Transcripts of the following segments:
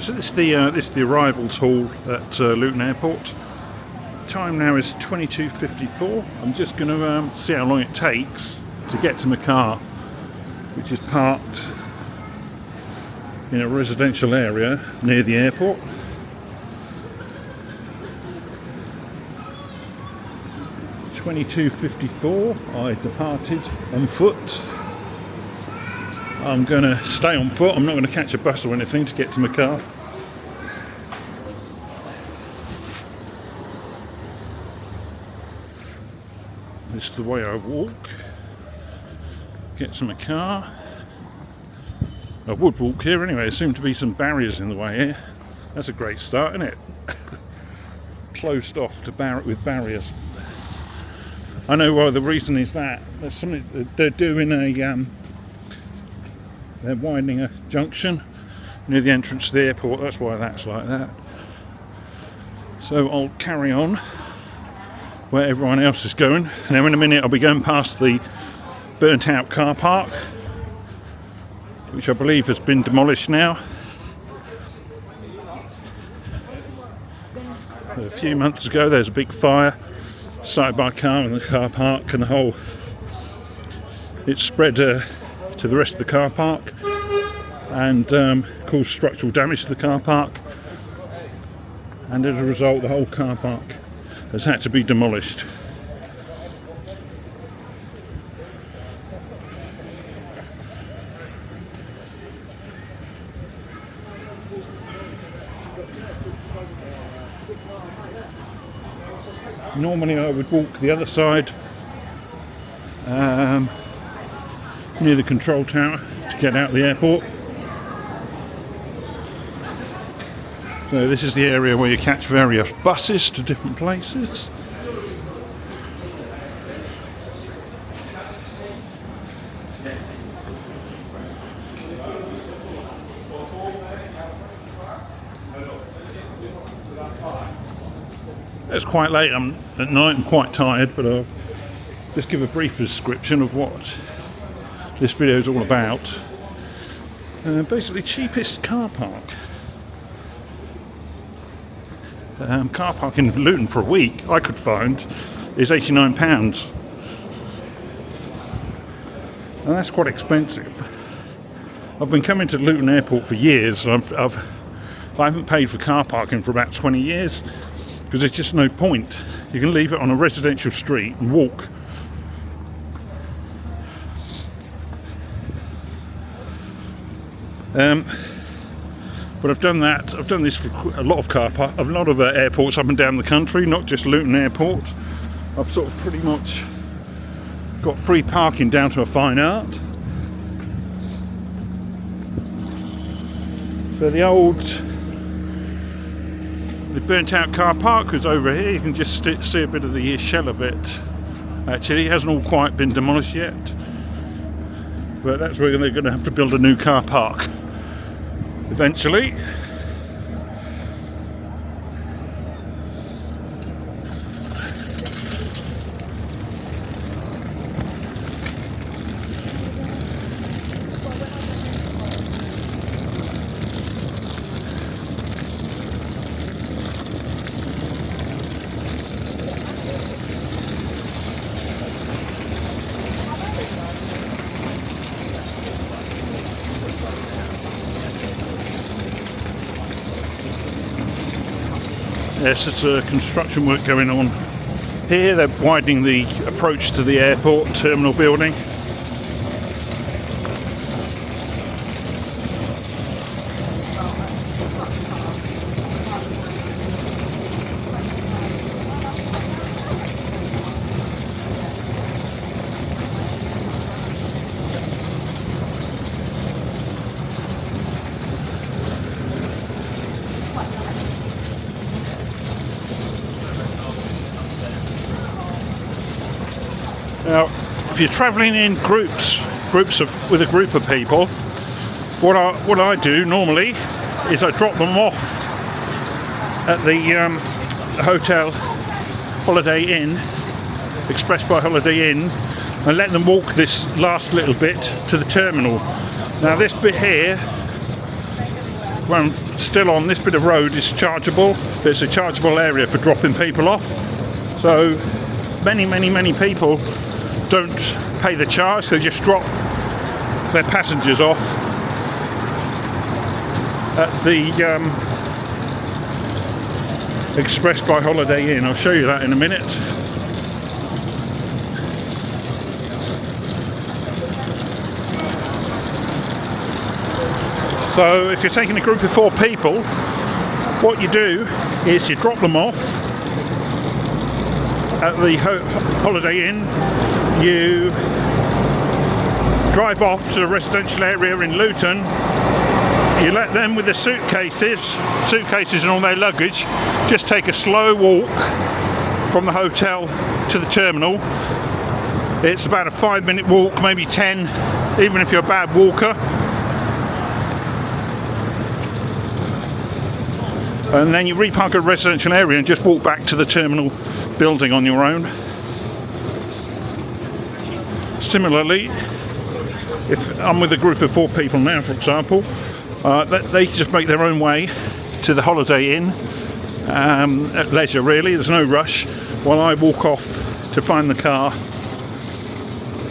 Right, so this is the arrivals hall at Luton Airport. Time now is 22:54. I'm just going to see how long it takes to get to my car, which is parked in a residential area near the airport. (22:54). I departed on foot. I'm going to stay on foot. I'm not going to catch a bus or anything to get to my car. This is the way I walk. Get to my car. I would walk here anyway. There seem to be some barriers in the way here. That's a great start, isn't it? Closed off to with barriers. I know why the reason is that. There's something they're doing they're widening a junction near the entrance to the airport. That's why that's like that. So I'll carry on where everyone else is going. Now in a minute I'll be going past the burnt out car park, which I believe has been demolished now. A few months ago there was a big fire started by a car in the car park, and it spread to the rest of the car park and caused structural damage to the car park, and as a result the whole car park has had to be demolished. Normally I would walk the other side near the control tower to get out of the airport. So this is the area where you catch various buses to different places. It's quite late at night, I'm quite tired, but I'll just give a brief description of what this video is all about. Basically, cheapest car park. Car park in Luton for a week I could find is £89, and that's quite expensive. I've been coming to Luton Airport for years. I haven't paid for car parking for about 20 years. Because there's just no point. You can leave it on a residential street and walk. But I've done that. I've done this for a lot of airports up and down the country, not just Luton Airport. I've sort of pretty much got free parking down to a fine art. So the burnt out car park is over here. You can just see a bit of the shell of it. Actually, it hasn't all quite been demolished yet, but that's where they're going to have to build a new car park eventually. Yes, it's construction work going on here. They're widening the approach to the airport terminal building. Now, if you're travelling in with a group of people, what I do normally is I drop them off at the hotel Holiday Inn, Express by Holiday Inn, and let them walk this last little bit to the terminal. Now this bit here won't still on this bit of road is chargeable. There's a chargeable area for dropping people off. So many people don't pay the charge, they just drop their passengers off at the Express by Holiday Inn. I'll show you that in a minute. So if you're taking a group of 4 people, what you do is you drop them off at the Holiday Inn, you drive off to the residential area in Luton, you let them with the suitcases and all their luggage just take a slow walk from the hotel to the terminal. It's about a 5-minute walk, maybe 10, even if you're a bad walker. And then you repark at a residential area and just walk back to the terminal building on your own. Similarly, if I'm with a group of 4 people now, for example, they just make their own way to the Holiday Inn at leisure, really. There's no rush, while I walk off to find the car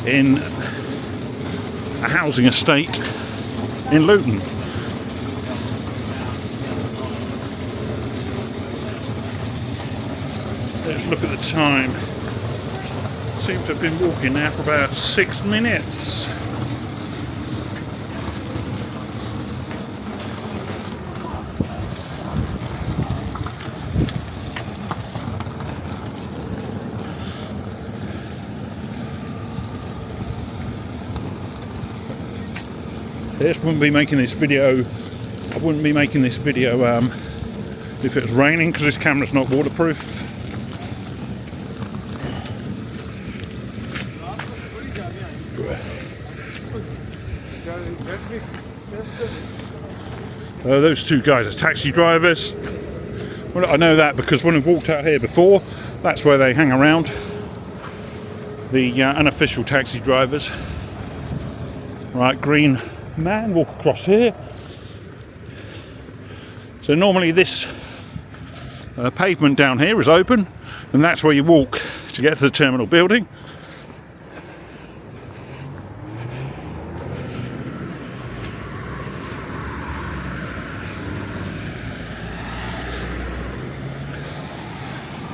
in a housing estate in Luton. Let's look at the time. Seems to have been walking now for about 6 minutes. I just wouldn't be making this video. I wouldn't be making this video if it was raining, because this camera's not waterproof. Those 2 guys are taxi drivers. Well, I know that because when I walked out here before, that's where they hang around. The unofficial taxi drivers. Right, green man, walk across here. So normally this pavement down here is open, and that's where you walk to get to the terminal building.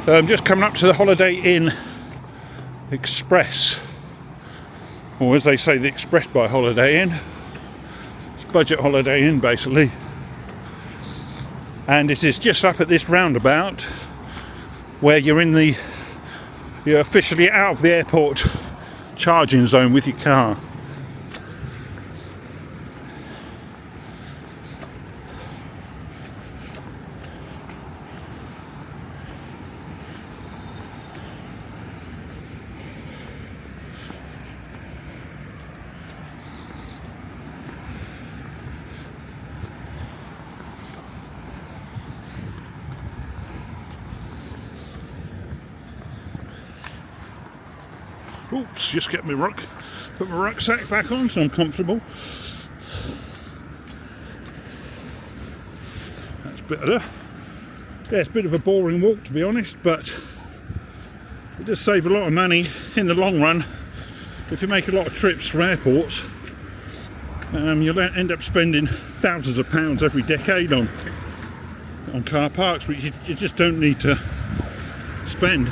I'm just coming up to the Holiday Inn Express, or as they say, the Express by Holiday Inn. It's budget Holiday Inn basically, and it is just up at this roundabout where you're officially out of the airport charging zone with your car. Oops, just put my rucksack back on so I'm comfortable. That's better. Yeah, it's a bit of a boring walk, to be honest, but it does save a lot of money in the long run. If you make a lot of trips from airports, you'll end up spending thousands of pounds every decade on car parks, which you just don't need to spend.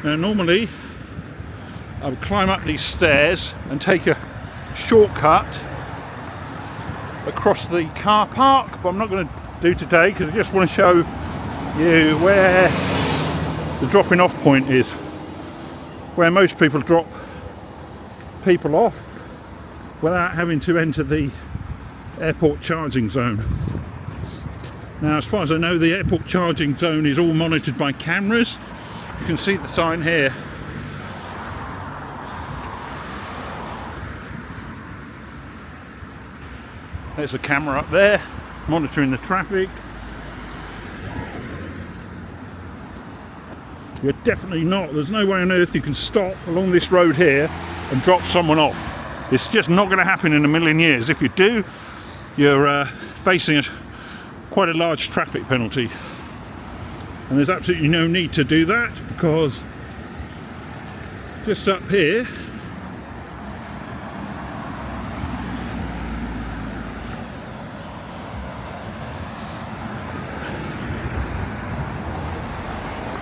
Now normally I would climb up these stairs and take a shortcut across the car park, but I'm not going to do today because I just want to show you where the dropping off point is, where most people drop people off without having to enter the airport charging zone. Now, as far as I know, the airport charging zone is all monitored by cameras. You can see the sign here. There's a camera up there monitoring the traffic. You're definitely not. There's no way on earth you can stop along this road here and drop someone off. It's just not going to happen in a million years. If you do, you're facing quite a large traffic penalty. And there's absolutely no need to do that, because just up here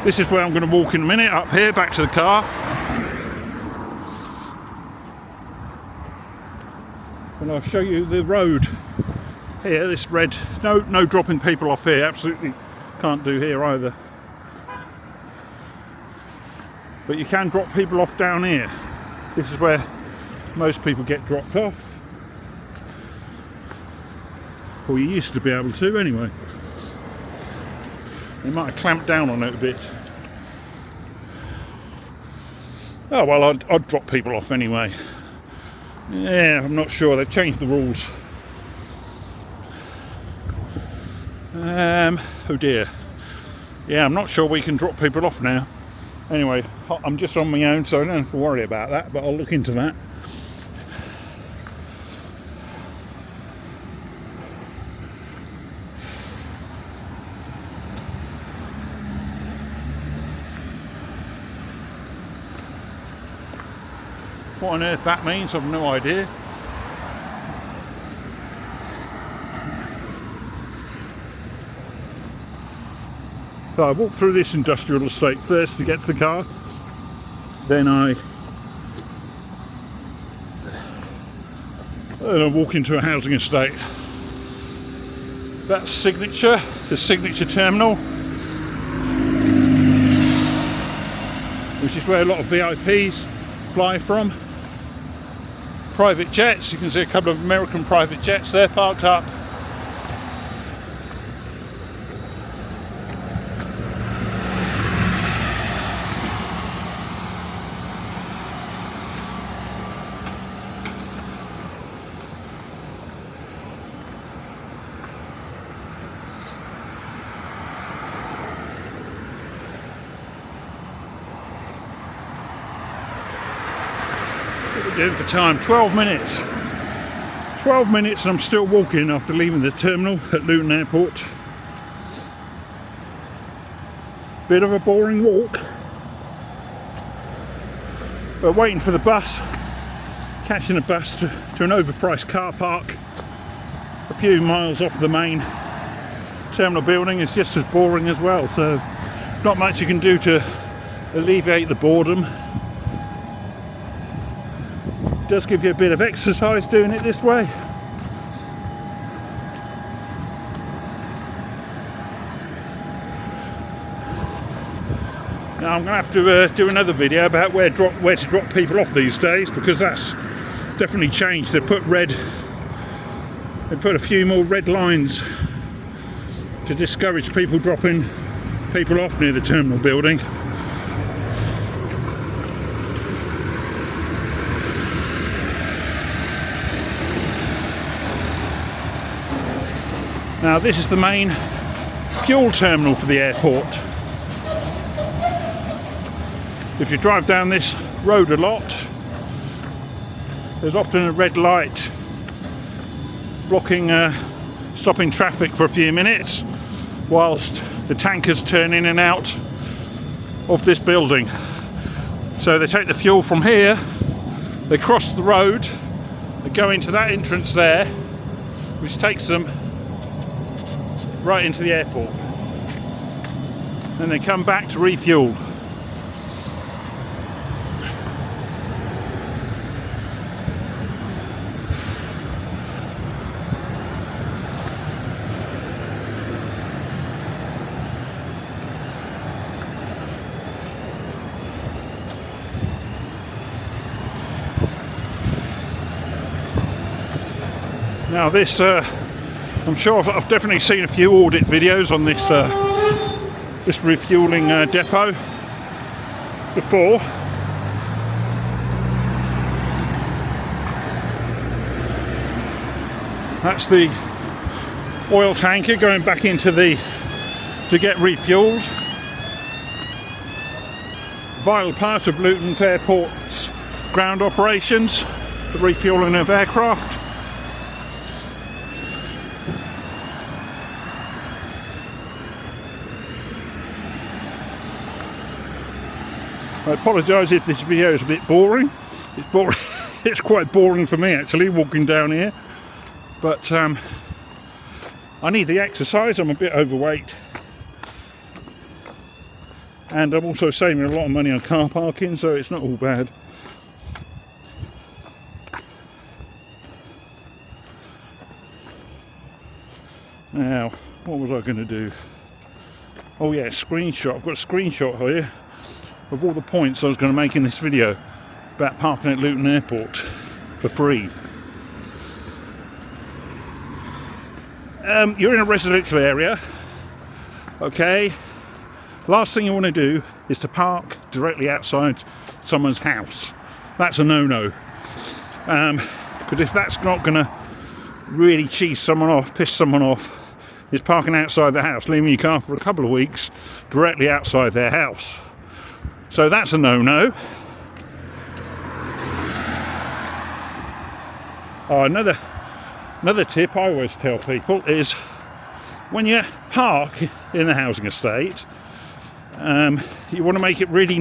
this is where I'm going to walk in a minute, up here, back to the car. And I'll show you the road here, this red, no dropping people off here, absolutely can't do here either. But you can drop people off down here. This is where most people get dropped off. Or you used to be able to anyway. They might have clamped down on it a bit. Oh well, I'd drop people off anyway. Yeah, I'm not sure. They've changed the rules. Oh dear. Yeah, I'm not sure we can drop people off now. Anyway, I'm just on my own, so I don't have to worry about that, but I'll look into that. What on earth that means, I've no idea. So I walk through this industrial estate first to get to the car, then I walk into a housing estate. That's Signature, the Signature terminal, which is where a lot of VIPs fly from. Private jets, you can see a couple of American private jets there parked up. Doing for time, 12 minutes. 12 minutes and I'm still walking after leaving the terminal at Luton Airport. Bit of a boring walk. But waiting for the bus, catching a bus to an overpriced car park a few miles off the main terminal building is just as boring as well. So not much you can do to alleviate the boredom. Does give you a bit of exercise doing it this way. Now I'm going to have to do another video about where to drop people off these days, because that's definitely changed. They put a few more red lines to discourage people dropping people off near the terminal building. Now this is the main fuel terminal for the airport. If you drive down this road a lot, there's often a red light blocking, stopping traffic for a few minutes whilst the tankers turn in and out of this building. So they take the fuel from here, they cross the road, they go into that entrance there, which takes them right into the airport. Then they come back to refuel. Now this, I'm sure I've definitely seen a few audit videos on this this refueling depot before. That's the oil tanker going back into to get refueled. vital part of Luton Airport's ground operations, the refuelling of aircraft. I apologise if this video is a bit boring. It's boring. It's quite boring for me actually, walking down here. But I need the exercise. I'm a bit overweight. And I'm also saving a lot of money on car parking, so it's not all bad. Now, what was I going to do? Oh yeah, screenshot. I've got a screenshot here of all the points I was going to make in this video about parking at Luton Airport for free. You're in a residential area, okay? Last thing you want to do is to park directly outside someone's house. That's a no-no. Because if that's not going to really cheese someone off, piss someone off, is parking outside the house, leaving your car for a couple of weeks directly outside their house. So that's a no-no. Oh, another tip I always tell people is when you park in the housing estate, you want to make it really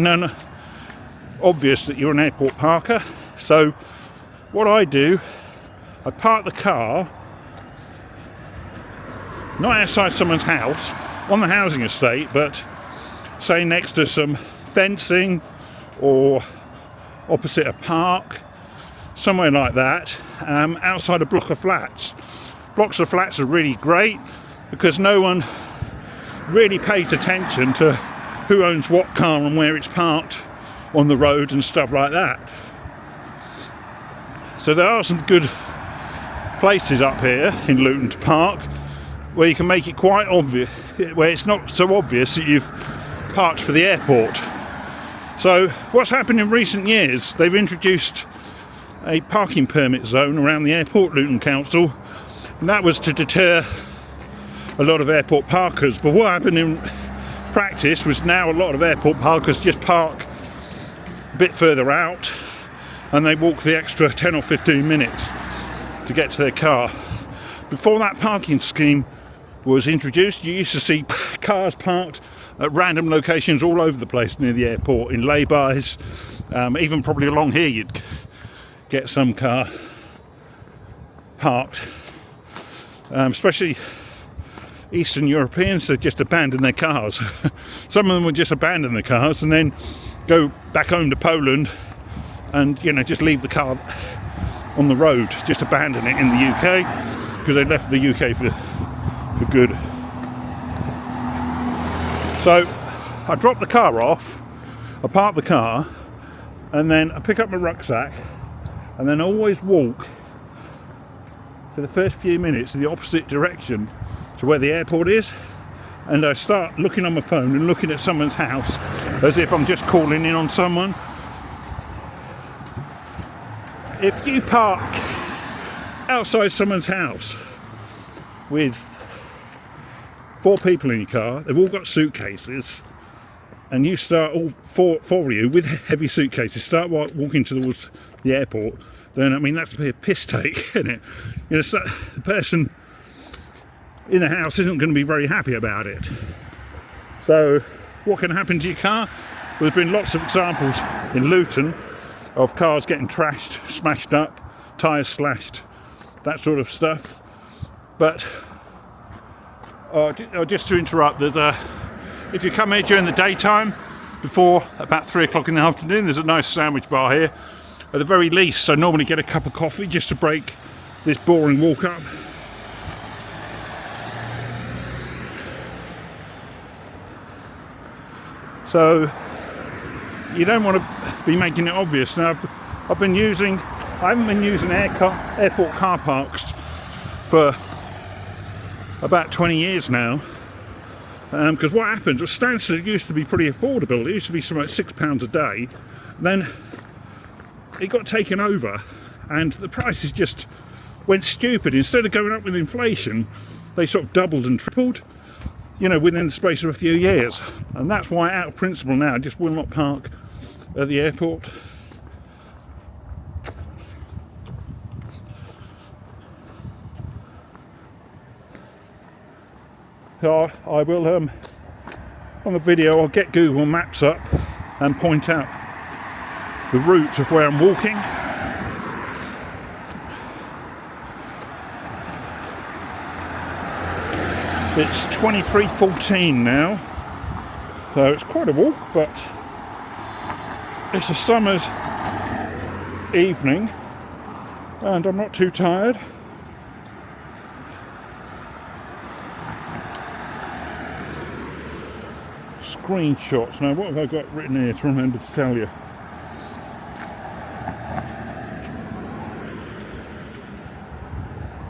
obvious that you're an airport parker. So what I do, I park the car not outside someone's house on the housing estate, but say next to some fencing or opposite a park, somewhere like that, outside a block of flats. Blocks of flats are really great because no one really pays attention to who owns what car and where it's parked on the road and stuff like that. So there are some good places up here in Luton to park where you can make it quite obvious, where it's not so obvious that you've parked for the airport. So what's happened in recent years, they've introduced a parking permit zone around the airport, Luton Council, and that was to deter a lot of airport parkers. But what happened in practice was now a lot of airport parkers just park a bit further out and they walk the extra 10 or 15 minutes to get to their car. Before that parking scheme was introduced, you used to see cars parked at random locations all over the place near the airport, in lay-bys, even probably along here you'd get some car parked, especially Eastern Europeans. They just abandon their cars. Some of them would just abandon the cars and then go back home to Poland and, you know, just leave the car on the road, just abandon it in the UK because they left the UK for good. So I drop the car off, I park the car, and then I pick up my rucksack, and then I always walk for the first few minutes in the opposite direction to where the airport is, and I start looking on my phone and looking at someone's house as if I'm just calling in on someone. If you park outside someone's house with 4 people in your car, they've all got suitcases, and you start, all four of you with heavy suitcases, start walking towards the airport, then I mean that's a piss take, isn't it? You know, so the person in the house isn't going to be very happy about it. So what can happen to your car? Well, there's been lots of examples in Luton of cars getting trashed, smashed up, tyres slashed, that sort of stuff. But just to interrupt, if you come here during the daytime, before about 3 o'clock in the afternoon, there's a nice sandwich bar here. At the very least, I normally get a cup of coffee just to break this boring walk up. So you don't want to be making it obvious. Now I haven't been using airport car parks for about 20 years now, because what happens was Stansted used to be pretty affordable. It used to be something like £6 a day. Then it got taken over and the prices just went stupid. Instead of going up with inflation, they sort of doubled and tripled, you know, within the space of a few years. And that's why, out of principle now, I just will not park at the airport. So I will, on the video, I'll get Google Maps up and point out the route of where I'm walking. It's 23:14 now, so it's quite a walk, but it's a summer's evening and I'm not too tired. Screenshots. Now, what have I got written here to remember to tell you?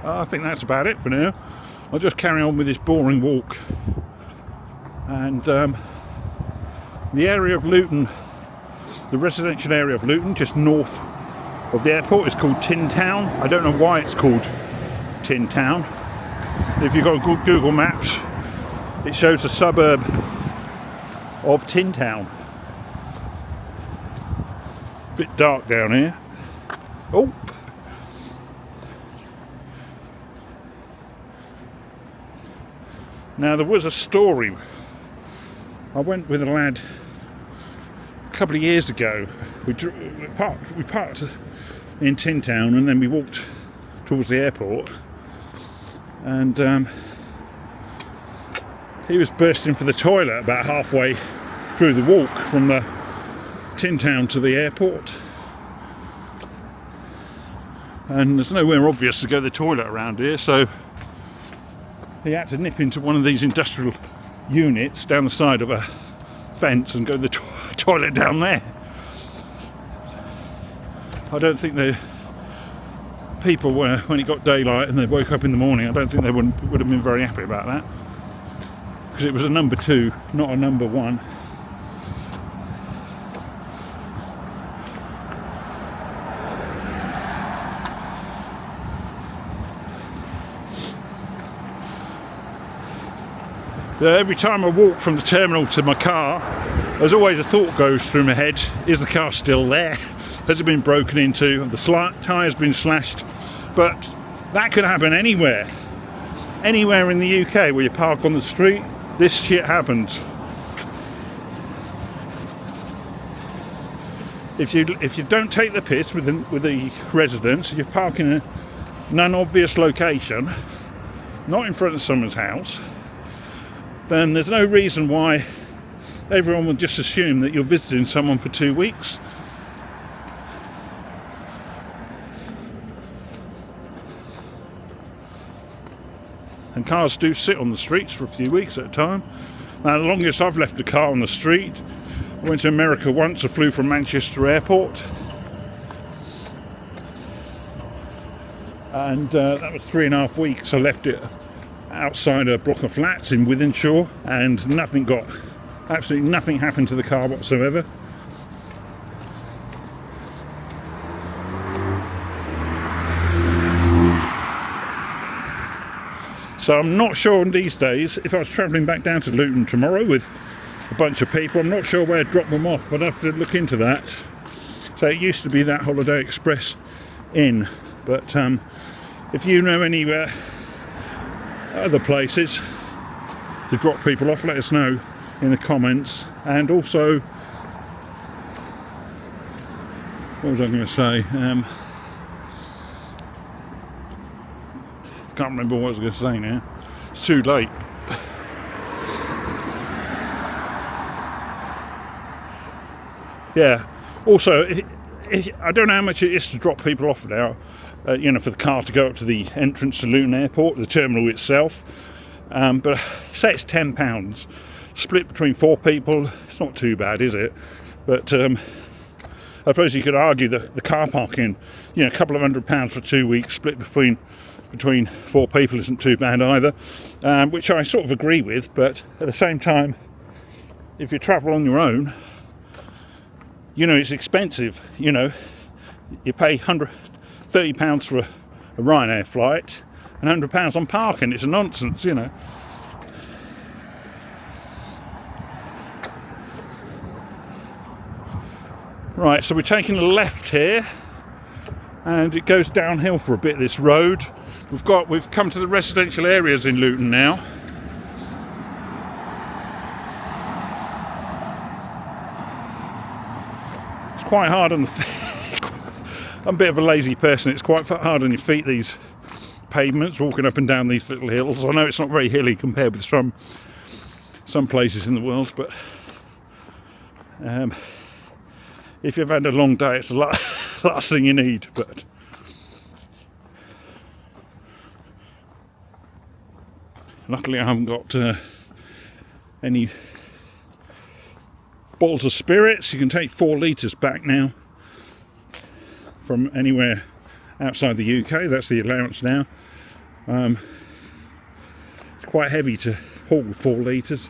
I think that's about it for now. I'll just carry on with this boring walk. And the area of Luton, the residential area of Luton, just north of the airport, is called Tin Town. I don't know why it's called Tin Town. If you've got Google Maps, it shows the suburb of Tin Town. Bit dark down here. Oh! Now, there was a story. I went with a lad a couple of years ago. We parked in Tin Town and then we walked towards the airport, and he was bursting for the toilet about halfway through the walk from the Tin Town to the airport. And there's nowhere obvious to go to the toilet around here, so he had to nip into one of these industrial units down the side of a fence and go to the toilet down there. I don't think the people were, when it got daylight and they woke up in the morning, I don't think they would have been very happy about that, because it was a number 2, not a number 1. So every time I walk from the terminal to my car, there's always a thought goes through my head: is the car still there? Has it been broken into? Have the tyres been slashed? But that could happen anywhere. Anywhere in the UK where you park on the street, this shit happens. If you don't take the piss with the residents, you park in an unobvious location, not in front of someone's house, then there's no reason why everyone will just assume that you're visiting someone for 2 weeks. And cars do sit on the streets for a few weeks at a time. Now, the longest I've left a car on the street, I went to America once. I flew from Manchester Airport, and that was 3.5 weeks. I left it outside a block of flats in Wythenshawe, and absolutely nothing happened to the car whatsoever. So I'm not sure these days, if I was travelling back down to Luton tomorrow with a bunch of people, I'm not sure where to drop them off. I'd have to look into that. So it used to be that Holiday Express Inn, but if you know any other places to drop people off, let us know in the comments. And also, what was I going to say? Can't remember what I was going to say now. It's too late. Yeah. Also, I don't know how much it is to drop people off now. For the car to go up to the entrance to Luton Airport, the terminal itself. But say it's £10, split between 4 people. It's not too bad, is it? But I suppose you could argue that the car parking, a couple of £100 for 2 weeks, split between 4 people isn't too bad either. Which I sort of agree with. But at the same time, if you travel on your own, it's expensive. You pay £30 for a Ryanair flight and £100 on parking. It's a nonsense, Right, so we're taking a left here, and it goes downhill for a bit, this road. We've come to the residential areas in Luton now. It's quite hard on the feet. I'm a bit of a lazy person. It's quite hard on your feet, these pavements, walking up and down these little hills. I know it's not very hilly compared with some places in the world, but if you've had a long day, it's the last thing you need. But luckily I haven't got any bottles of spirits. You can take 4 litres back now from anywhere outside the UK. That's the allowance now. It's quite heavy to haul 4 litres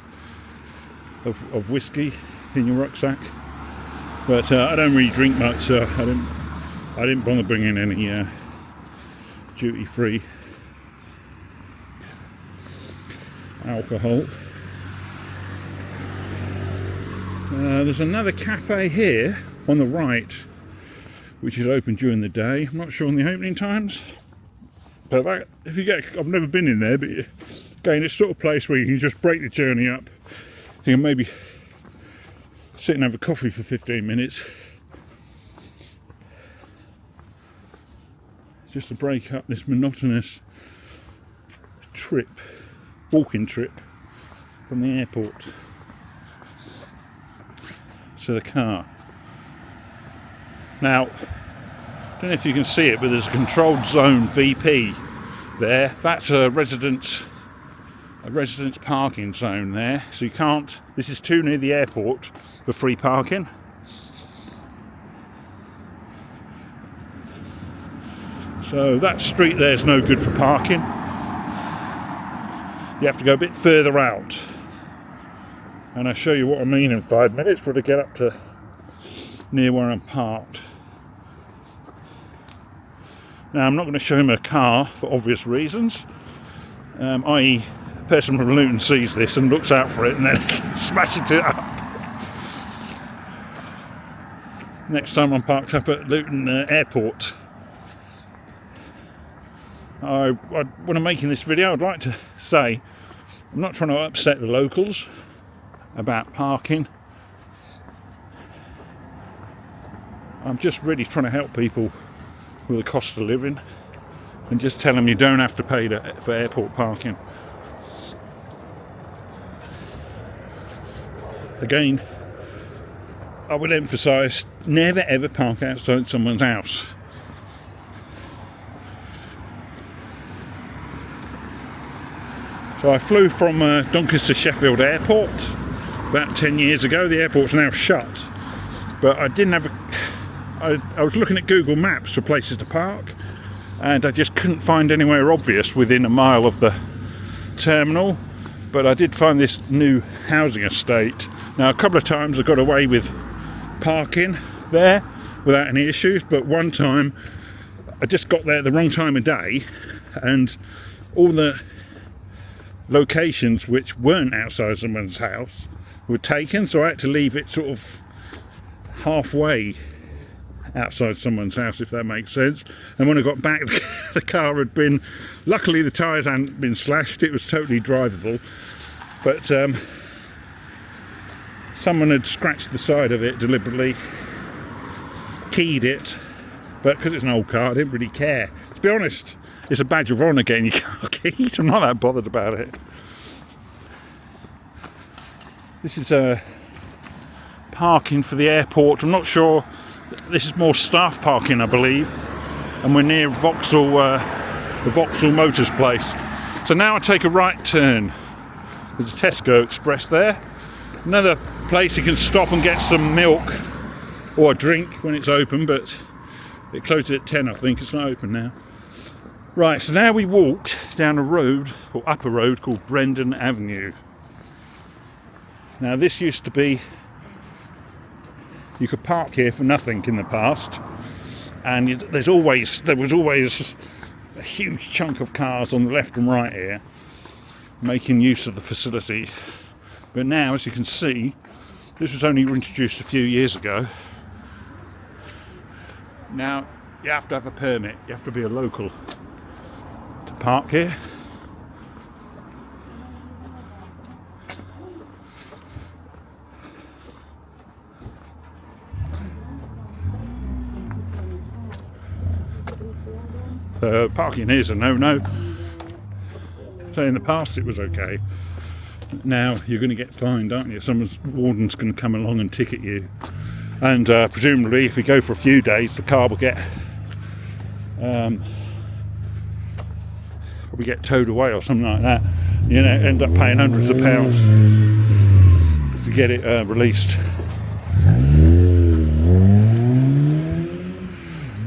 of whiskey in your rucksack. But I don't really drink much, so I didn't bother bringing any duty-free alcohol. There's another cafe here on the right, which is open during the day. I'm not sure on the opening times, but I've never been in there, but again, it's sort of place where you can just break the journey up. You can maybe sit and have a coffee for 15 minutes just to break up this monotonous walking trip from the airport to the car. Now, I don't know if you can see it, but there's a controlled zone VP there. That's a residence parking zone there, so you can't. This is too near the airport for free parking. So that street there is no good for parking. You have to go a bit further out, and I'll show you what I mean in 5 minutes when I get up to near where I'm parked. Now, I'm not going to show him a car for obvious reasons, i.e. a person from Luton sees this and looks out for it and then smashes it up. Next time I'm parked up at Luton Airport. When I'm making this video, I'd like to say I'm not trying to upset the locals about parking. I'm just really trying to help people with the cost of living and just tell them you don't have to pay for airport parking. Again, I would emphasise, never ever park outside someone's house. So I flew from Doncaster Sheffield Airport about 10 years ago. The airport's now shut, but I didn't have I was looking at Google Maps for places to park, and I just couldn't find anywhere obvious within a mile of the terminal. But I did find this new housing estate. Now, a couple of times I got away with parking there without any issues, but one time I just got there at the wrong time of day, and all the locations which weren't outside someone's house were taken, so I had to leave it sort of halfway outside someone's house, if that makes sense. And when I got back, the car had been, luckily the tyres hadn't been slashed, it was totally drivable, but someone had scratched the side of it deliberately, keyed it, but because it's an old car I didn't really care. To be honest, it's a badge of honour getting your car keyed. I'm not that bothered about it. This is parking for the airport. I'm not sure. This is more staff parking, I believe. And we're near Vauxhall, the Vauxhall Motors place. So now I take a right turn. There's a Tesco Express there. Another place you can stop and get some milk or a drink when it's open, but it closes at 10, I think. It's not open now. Right, so now we walk down a road, or up a road, called Brendan Avenue. Now this used to be, you could park here for nothing in the past, and there was always a huge chunk of cars on the left and right here, making use of the facility. But now, as you can see, this was only introduced a few years ago, Now, you have to have a permit. You have to be a local to park here. So parking here is a no-no. So in the past it was okay. Now you're going to get fined, aren't you? Warden's going to come along and ticket you. And presumably if you go for a few days, the car will get probably get towed away or something like that. You know, end up paying hundreds of pounds to get it released.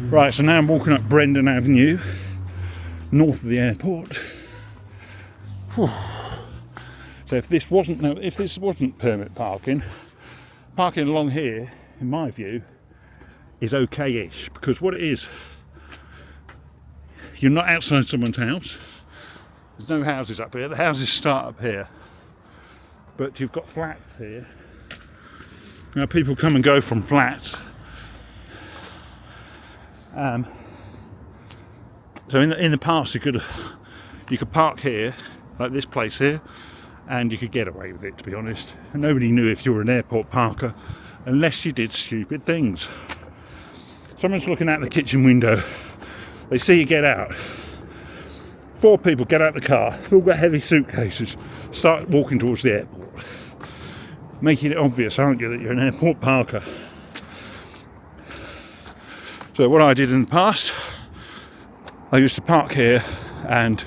Right, so now I'm walking up Brendan Avenue, north of the airport. Whew. So if this wasn't permit parking along here, in my view, is okay-ish, because what it is, you're not outside someone's house. There's no houses up here. The houses start up here, but you've got flats here. Now people come and go from flats. So in the past you could park here, like this place here, and you could get away with it, to be honest. And nobody knew if you were an airport parker unless you did stupid things. Someone's looking out the kitchen window, they see you get out. 4 people get out the car, they've all got heavy suitcases, start walking towards the airport, making it obvious, aren't you, that you're an airport parker. So what I did in the past, I used to park here and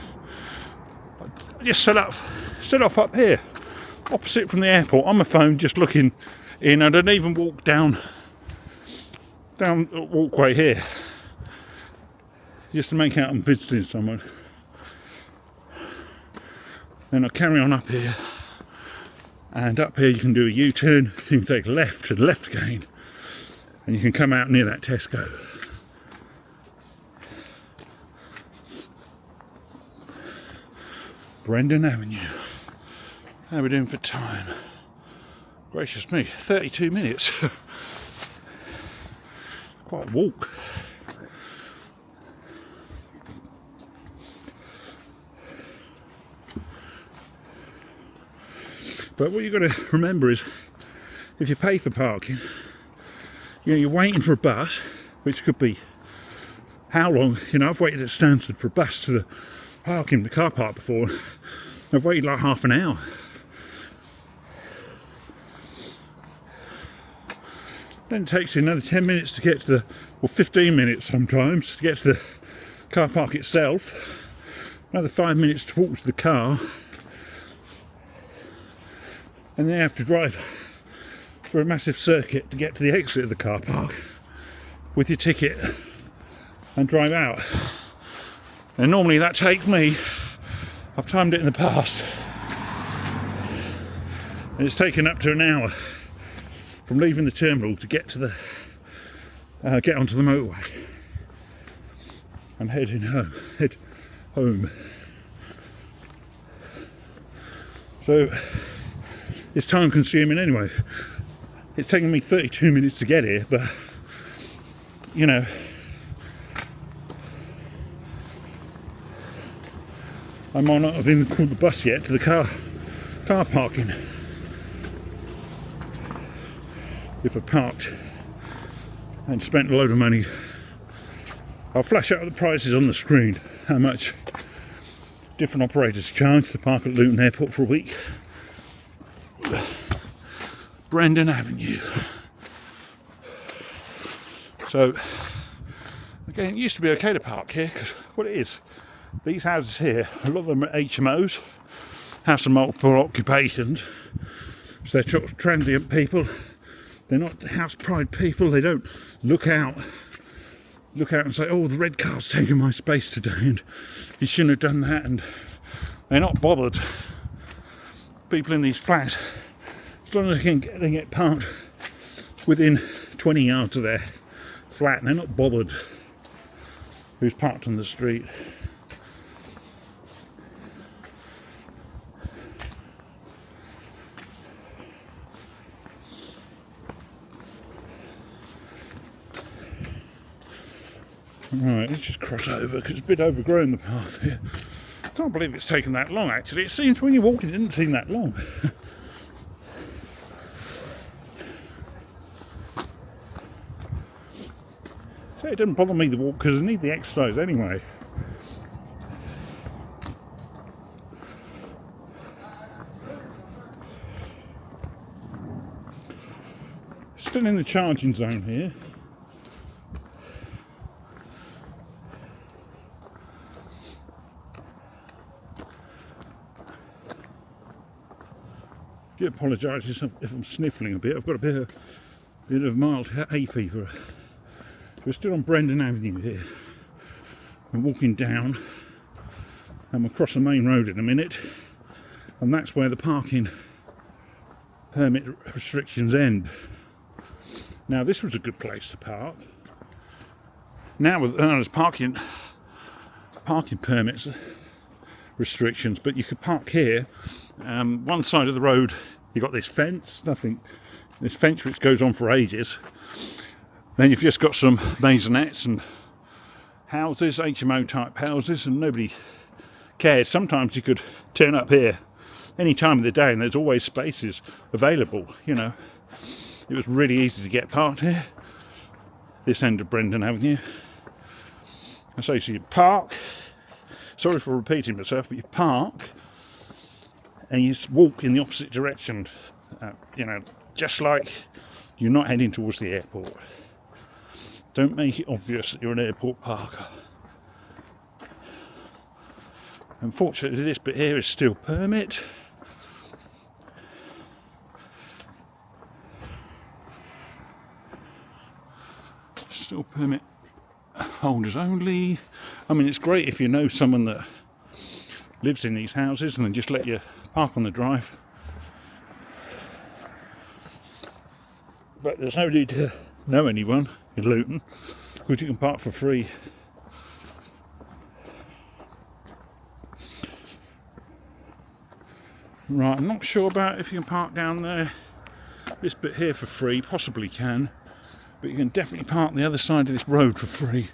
just set off up here, opposite from the airport, on my phone, just looking in. I don't even walk down the walkway here, just to make out I'm visiting someone. Then I carry on up here, and up here you can do a U-turn, you can take a left and left again, and you can come out near that Tesco. Brendan Avenue. How are we doing for time? Gracious me, 32 minutes. Quite a walk. But what you've got to remember is, if you pay for parking, you know, you're waiting for a bus, which could be how long? You know, I've waited at Stansted for a bus to the car park before. I've waited like half an hour. Then it takes you another 10 minutes to get to the, or 15 minutes sometimes, to get to the car park itself. Another 5 minutes to walk to the car. And then you have to drive through a massive circuit to get to the exit of the car park with your ticket and drive out. And normally that takes me, I've timed it in the past, and it's taken up to an hour from leaving the terminal to get to the get onto the motorway and head home. So it's time consuming anyway. It's taken me 32 minutes to get here, but you know, I might not have even called the bus yet to the car parking if I parked and spent a load of money. I'll flash out the prices on the screen, how much different operators charge to park at Luton Airport for a week. Brendan Avenue. So again, it used to be okay to park here, because what it is, these houses here, a lot of them are HMOs, house of multiple occupations, so they're sort of transient people. They're not house pride people. They don't look out and say, oh, the red car's taken my space today and you shouldn't have done that, and they're not bothered. People in these flats, as long as they get parked within 20 yards of their flat, and they're not bothered who's parked on the street. Right, let's just cross over because it's a bit overgrown, the path here. Can't believe it's taken that long, actually. It seems when you're walking, it didn't seem that long. So it doesn't bother me to walk because I need the exercise anyway. Still in the charging zone here. I do apologise if I'm sniffling a bit. I've got a bit of mild hay fever. We're still on Brendan Avenue here. I'm walking down. I'm across the main road in a minute, and that's where the parking permit restrictions end. Now this was a good place to park. Now there's parking permits restrictions, but you could park here. One side of the road you've got this fence, this fence which goes on for ages. Then you've just got some maisonettes and houses, HMO type houses, and nobody cares. Sometimes you could turn up here any time of the day and there's always spaces available, you know. It was really easy to get parked here, this end of Brendan Avenue. And so you park, sorry for repeating myself, but you park and you walk in the opposite direction, you know, just like you're not heading towards the airport. Don't make it obvious that you're an airport parker. Unfortunately, this bit here is still permit. Still permit holders only. I mean, it's great if you know someone that lives in these houses and then just let you park on the drive. But there's no need to know anyone in Luton because you can park for free. Right, I'm not sure about if you can park down there, this bit here for free, possibly can, but you can definitely park the other side of this road for free.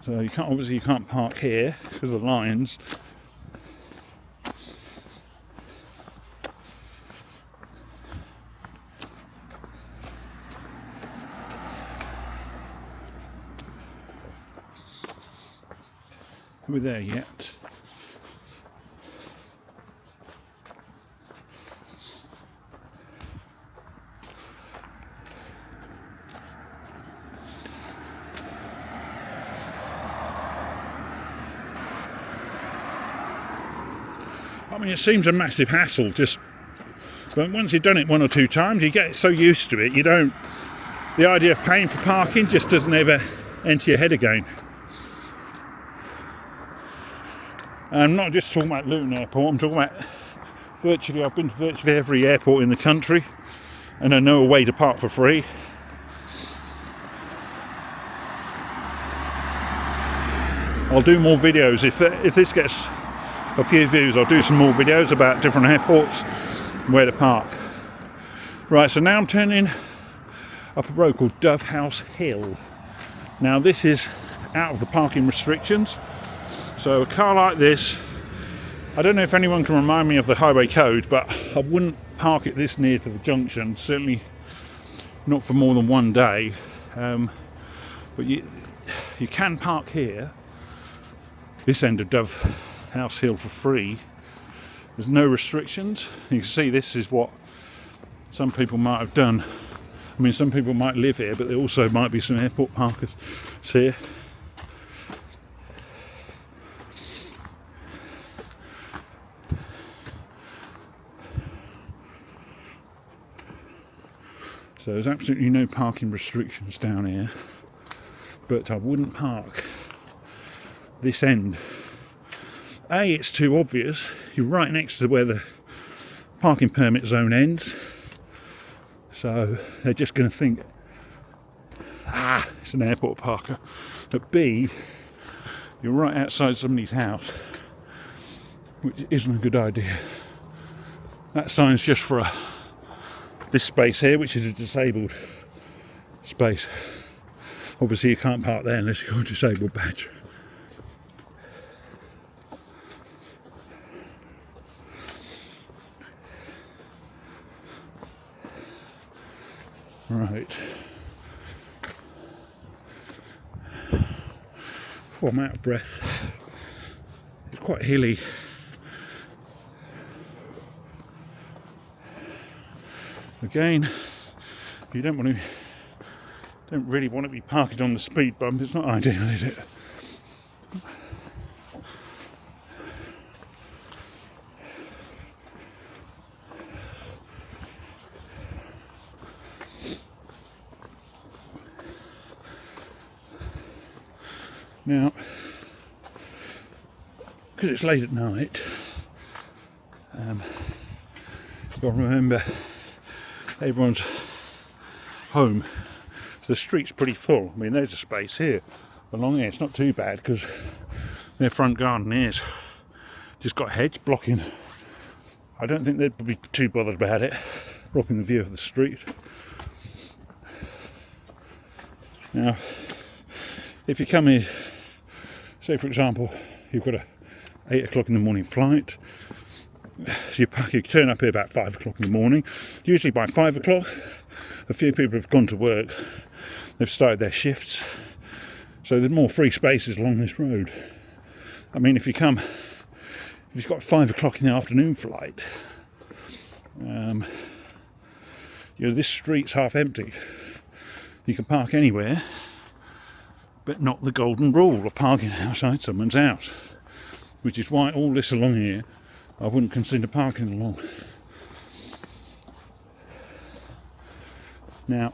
So you can't, obviously you can't park here because of the lions. We're there yet. I mean, it seems a massive hassle, but once you've done it one or two times, you get so used to it, the idea of paying for parking just doesn't ever enter your head again. I'm not just talking about Luton Airport, I'm talking about I've been to virtually every airport in the country, and I know a way to park for free. I'll do more videos, if this gets a few views, I'll do some more videos about different airports and where to park. Right, so now I'm turning up a road called Dove House Hill. Now this is out of the parking restrictions. So a car like this, I don't know if anyone can remind me of the highway code, but I wouldn't park it this near to the junction, certainly not for more than one day. But you can park here, this end of Dove House Hill, for free. There's no restrictions. You can see this is what some people might have done. I mean, some people might live here, but there also might be some airport parkers here. So there's absolutely no parking restrictions down here, but I wouldn't park this end. A, it's too obvious. You're right next to where the parking permit zone ends, so they're just going to think, it's an airport parker. But B, you're right outside somebody's house, which isn't a good idea. That sign's just for a this space here, which is a disabled space. Obviously you can't park there unless you've got a disabled badge. Right. Oh, I'm out of breath. It's quite hilly. Again, you don't really want to be parking on the speed bump. It's not ideal, is it? Now, because it's late at night, you've got to remember everyone's home, so the street's pretty full. I mean, there's a space here along here. It's not too bad because their front garden is just got a hedge blocking. I don't think they'd be too bothered about it, blocking the view of the street. Now, if you come here, say for example, you've got a 8 o'clock in the morning flight, so you turn up here about 5 o'clock in the morning. Usually by 5 o'clock, a few people have gone to work, they've started their shifts, so there's more free spaces along this road. I mean, if you've got 5 o'clock in the afternoon flight, this street's half empty. You can park anywhere, but not the golden rule of parking outside someone's house, which is why all this along here I wouldn't consider parking along. Now,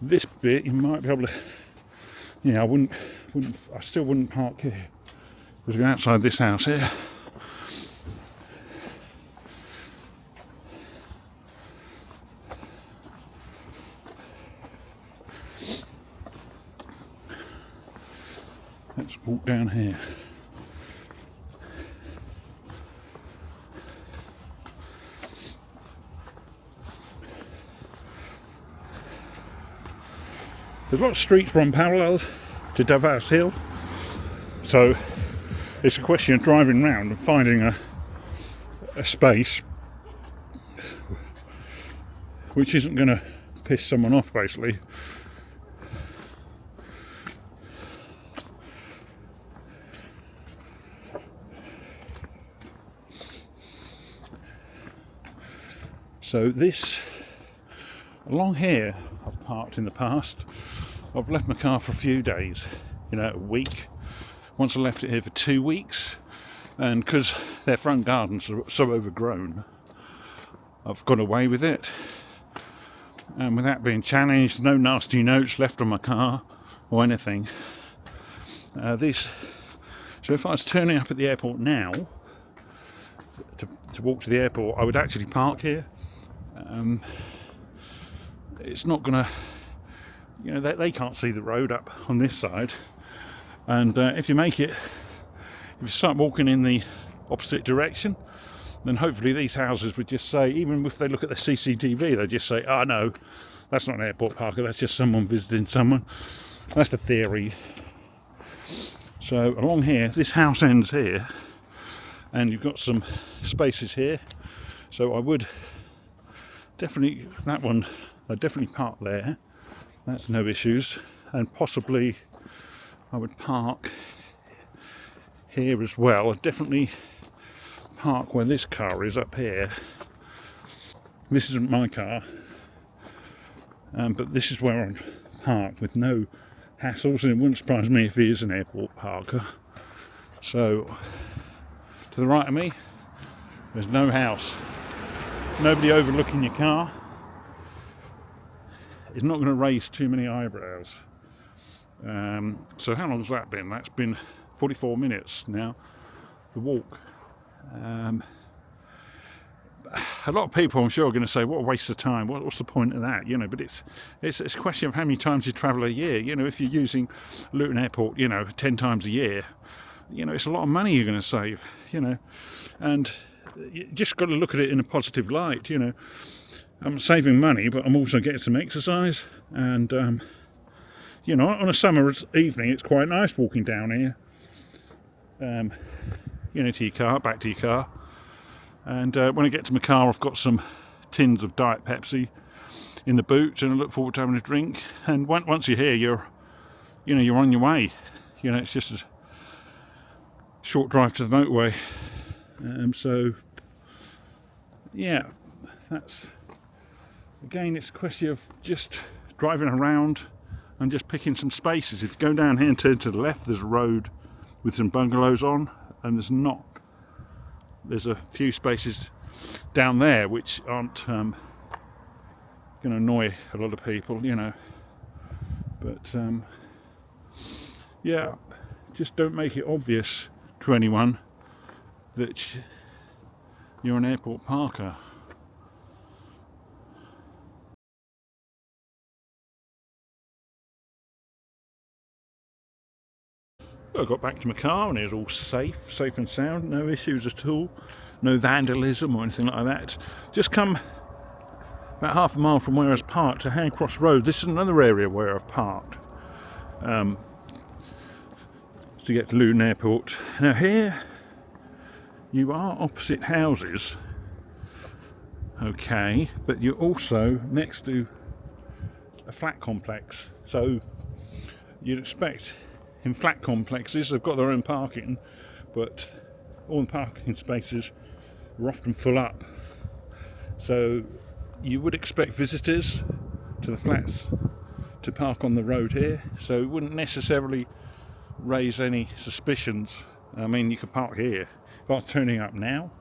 this bit you might be able to, I still wouldn't park here because we're outside this house here. Let's walk down here. There's a lot of streets run parallel to Davos Hill, so it's a question of driving round and finding a space which isn't going to piss someone off, basically. So this, along here, I've parked in the past. I've left my car for a few days, a week. Once I left it here for 2 weeks, and because their front gardens are so overgrown, I've got away with it. And without being challenged, no nasty notes left on my car or anything. So if I was turning up at the airport now, to walk to the airport, I would actually park here. It's not going to, they can't see the road up on this side, and if you start walking in the opposite direction, then hopefully these houses would just say, even if they look at the CCTV, they just say, oh no, that's not an airport parker, that's just someone visiting someone. That's the theory. So along here, this house ends here, and you've got some spaces here, so I would definitely, I'd definitely park there, that's no issues, and possibly I would park here as well. I'd definitely park where this car is up here. This isn't my car, but this is where I'd park with no hassles, and it wouldn't surprise me if he is an airport parker. So to the right of me, there's no house. Nobody overlooking your car. It's not going to raise too many eyebrows. So how long has that been? That's been 44 minutes now, the walk. A lot of people, I'm sure, are going to say, what a waste of time, what's the point of that, but it's a question of how many times you travel a year. If you're using Luton Airport 10 times a year, it's a lot of money you're going to save, and you just got to look at it in a positive light. I'm saving money, but I'm also getting some exercise. And you know, on a summer evening, it's quite nice walking down here. You know, to your car, back to your car. And when I get to my car, I've got some tins of Diet Pepsi in the boot, and I look forward to having a drink. And once you're here, you're on your way. You know, it's just a short drive to the motorway. So yeah, that's, again, it's a question of just driving around and just picking some spaces. If you go down here and turn to the left, there's a road with some bungalows on, and there's a few spaces down there which aren't going to annoy a lot of people, you know. But yeah, just don't make it obvious to anyone that you're an airport parker. I got back to my car and it was all safe and sound, no issues at all, no vandalism or anything like that. Just come about half a mile from where I was parked to Handcross Road. This is another area where I've parked to get to Luton Airport. Now here you are opposite houses, okay, but you're also next to a flat complex. So you'd expect in flat complexes they've got their own parking, but all the parking spaces are often full up. So you would expect visitors to the flats to park on the road here, so it wouldn't necessarily raise any suspicions. I mean, you could park here. If I was turning up now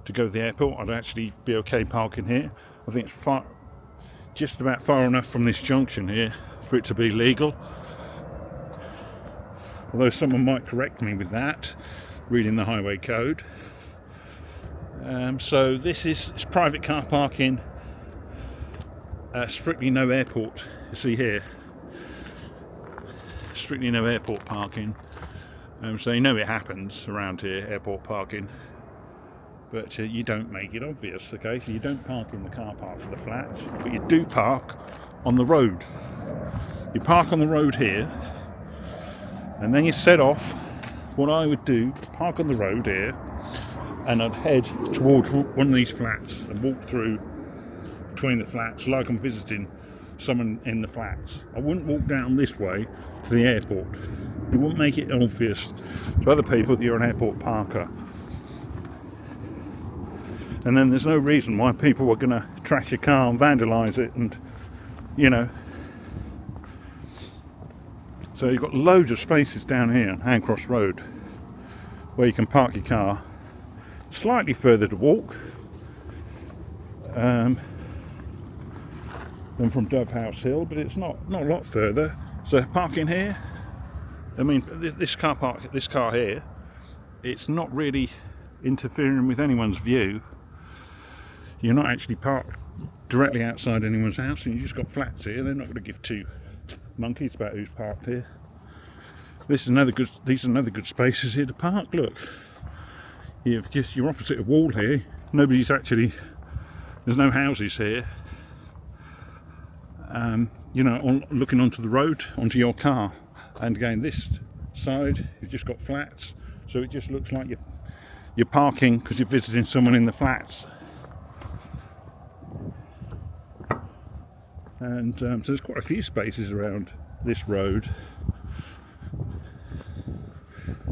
to go to the airport, I'd actually be okay parking here. I think it's just about far enough from this junction here for it to be legal. Although someone might correct me with that, reading the highway code. So this is private car parking, strictly no airport. You see here, strictly no airport parking. So you know it happens around here, airport parking, but you don't make it obvious, okay? So you don't park in the car park for the flats, but you do park on the road. You park on the road here, and then you set off. What I would do, park on the road here, and I'd head towards one of these flats and walk through between the flats like I'm visiting someone in the flats. I wouldn't walk down this way to the airport. You wouldn't make it obvious to other people that you're an airport parker. And then there's no reason why people are going to trash your car and vandalise it, and you know. So you've got loads of spaces down here on Handcross Road where you can park your car. Slightly further to walk than from Dove House Hill, but it's not a lot further. So parking here, I mean, this car here, it's not really interfering with anyone's view. You're not actually parked directly outside anyone's house, and you just got flats here. They're not going to give two monkeys about who's parked here. These are another good spaces here to park. Look, you're opposite a wall here. There's no houses here. You know, looking onto the road, onto your car. And again, this side, you've just got flats, so it just looks like you're parking because you're visiting someone in the flats. And so there's quite a few spaces around this road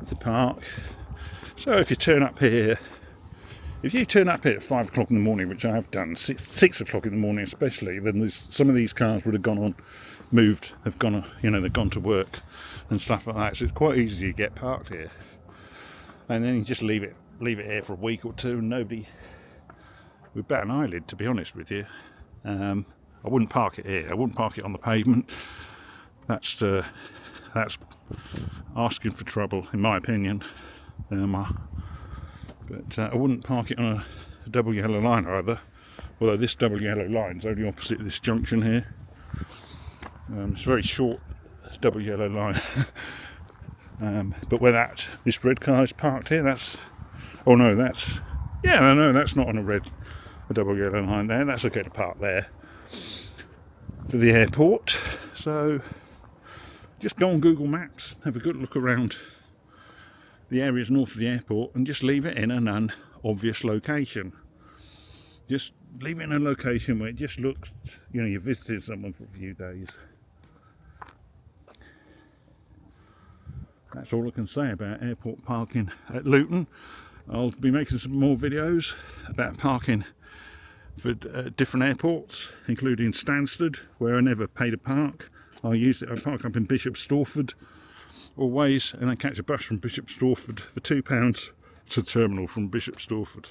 to park. So if you turn up here at 5 o'clock in the morning, which I have done, 6 o'clock in the morning especially, then some of these cars would have they've gone to work and stuff like that. So it's quite easy to get parked here, and then you just leave it here for a week or two, and nobody would bat an eyelid, to be honest with you. I wouldn't park it here. I wouldn't park it on the pavement. That's asking for trouble, in my opinion. But I wouldn't park it on a double yellow line either. Although this double yellow line is only opposite this junction here. It's a very short double yellow line. But where this red car is parked here, that's not on a red a double yellow line there. That's okay to park there for the airport. So just go on Google Maps, have a good look around the areas north of the airport, and just leave it in an unobvious location. Just leave it in a location where it just looks, you know, you visited someone for a few days. That's all I can say about airport parking at Luton. I'll be making some more videos about parking for different airports, including Stansted, where I never pay to park. I park up in Bishop Stortford always, and I catch a bus from Bishop Stortford for £2 to the terminal from Bishop Stortford.